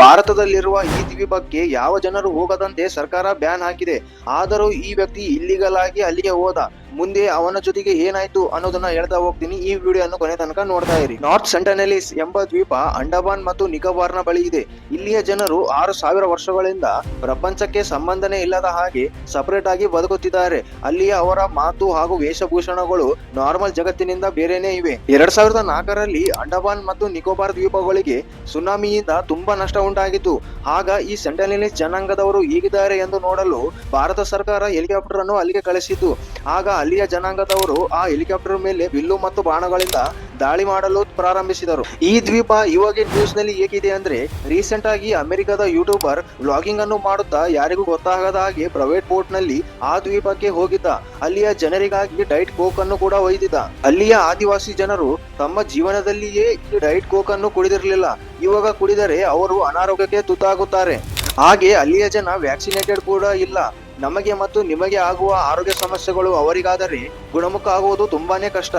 ಭಾರತದಲ್ಲಿರುವ ಈ ದ್ವೀಪಕ್ಕೆ ಯಾವ ಜನರು ಹೋಗದಂತೆ ಸರ್ಕಾರ ಬ್ಯಾನ್ ಹಾಕಿದೆ. ಆದರೂ ಈ ವ್ಯಕ್ತಿ ಇಲ್ಲಿಗಲ್ ಆಗಿ ಅಲ್ಲಿಗೆ ಹೋದ. ಮುಂದೆ ಅವನ ಜೊತೆಗೆ ಏನಾಯ್ತು ಅನ್ನೋದನ್ನ ಹೇಳ್ತಾ ಹೋಗ್ತೀನಿ. ಈ ವಿಡಿಯೋವನ್ನು ಕೊನೆ ತನಕ ನೋಡ್ತಾ ಇರಿ. ನಾರ್ತ್ ಸೆಂಟನೆಲೀಸ್ ಎಂಬ ದ್ವೀಪ ಅಂಡಮಾನ್ ಮತ್ತು ನಿಕೋಬಾರ್ನ ಬಳಿ ಇದೆ. ಇಲ್ಲಿಯ ಜನರು 6000 ವರ್ಷಗಳಿಂದ ಪ್ರಪಂಚಕ್ಕೆ ಸಂಬಂಧನೇ ಇಲ್ಲದ ಹಾಗೆ ಸಪರೇಟ್ ಆಗಿ ಬದುಕುತ್ತಿದ್ದಾರೆ. ಅಲ್ಲಿಯ ಅವರ ಮಾತು ಹಾಗೂ ವೇಷಭೂಷಣಗಳು ನಾರ್ಮಲ್ ಜಗತ್ತಿನಿಂದ ಬೇರೆನೇ ಇವೆ. 2004ರಲ್ಲಿ ಅಂಡಮಾನ್ ಮತ್ತು ನಿಕೋಬಾರ್ ದ್ವೀಪಗಳಿಗೆ ಸುನಾಮಿಯಿಂದ ತುಂಬಾ ನಷ್ಟ ಉಂಟಾಗಿತ್ತು. ಆಗ ಈ ಸೆಂಟನೆಲೀಸ್ ಜನಾಂಗದವರು ಹೇಗಿದ್ದಾರೆ ಎಂದು ನೋಡಲು ಭಾರತ ಸರ್ಕಾರ ಹೆಲಿಕಾಪ್ಟರ್ ಅನ್ನು ಅಲ್ಲಿಗೆ ಕಳಿಸಿತ್ತು. ಆಗ ಅಲ್ಲಿಯ ಜನಾಂಗದವರು ಆ ಹೆಲಿಕಾಪ್ಟರ್ ಮೇಲೆ ಬಿಲ್ಲು ಮತ್ತು ಬಾಣಗಳಿಂದ ದಾಳಿ ಮಾಡಲು ಪ್ರಾರಂಭಿಸಿದರು. ಈ ದ್ವೀಪ ಇವಾಗ ನ್ಯೂಸ್ ನಲ್ಲಿ ಹೇಗಿದೆ ಅಂದ್ರೆ, ರೀಸೆಂಟ್ ಆಗಿ ಅಮೆರಿಕದ ಯೂಟ್ಯೂಬರ್ ವ್ಲಾಗಿಂಗ್ ಅನ್ನು ಮಾಡುತ್ತಾ ಯಾರಿಗೂ ಗೊತ್ತಾಗದ ಹಾಗೆ ಪ್ರೈವೇಟ್ ಬೋಟ್ ನಲ್ಲಿ ಆ ದ್ವೀಪಕ್ಕೆ ಹೋಗಿದ್ದ. ಅಲ್ಲಿಯ ಜನರಿಗಾಗಿ ಡೈಟ್ ಕೋಕ್ ಅನ್ನು ಕೂಡ ಒಯ್ದಿದ್ದ. ಅಲ್ಲಿಯ ಆದಿವಾಸಿ ಜನರು ತಮ್ಮ ಜೀವನದಲ್ಲಿಯೇ ಈ ಡೈಟ್ ಕೋಕ್ ಅನ್ನು ಕುಡಿದಿರಲಿಲ್ಲ. ಇವಾಗ ಕುಡಿದರೆ ಅವರು ಅನಾರೋಗ್ಯಕ್ಕೆ ತುತ್ತಾಗುತ್ತಾರೆ. ಹಾಗೆ ಅಲ್ಲಿಯ ಜನ ವ್ಯಾಕ್ಸಿನೇಟೆಡ್ ಕೂಡ ಇಲ್ಲ. ನಮಗೆ ಮತ್ತು ನಿಮಗೆ ಆಗುವ ಆರೋಗ್ಯ ಸಮಸ್ಯೆಗಳು ಅವರಿಗಾದರೆ ಗುಣಮುಖ ಆಗುವುದು ತುಂಬಾನೇ ಕಷ್ಟ.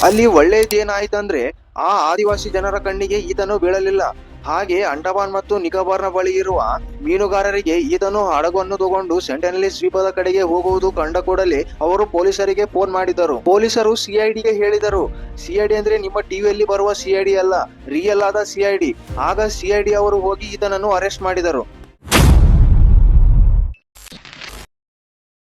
ಅಲ್ಲಿ ಒಳ್ಳೆಯದೇನಾಯ್ತಂದ್ರೆ ಆ ಆದಿವಾಸಿ ಜನರ ಕಣ್ಣಿಗೆ ಈತನು ಬೀಳಲಿಲ್ಲ. ಹಾಗೆ ಅಂಡಮಾನ್ ಮತ್ತು ನಿಕೋಬಾರ್ನ ಬಳಿ ಇರುವ ಮೀನುಗಾರರಿಗೆ ಈತನು ಹಡಗನ್ನು ತಗೊಂಡು ಸೆಂಟನೆಲೀಸ್ ದ್ವೀಪದ ಕಡೆಗೆ ಹೋಗುವುದು ಕಂಡ ಕೂಡಲೇ ಅವರು ಪೊಲೀಸರಿಗೆ ಫೋನ್ ಮಾಡಿದರು. ಪೊಲೀಸರು ಸಿಐಡಿಗೆ ಹೇಳಿದರು. ಸಿಐಡಿ ಅಂದ್ರೆ ನಿಮ್ಮ ಟಿವಿಯಲ್ಲಿ ಬರುವ ಸಿಐಡಿ ಅಲ್ಲ, ರಿಯಲ್ ಆದ ಸಿಐಡಿ. ಆಗ ಸಿಐಡಿ ಅವರು ಹೋಗಿ ಈತನನ್ನು ಅರೆಸ್ಟ್ ಮಾಡಿದರು.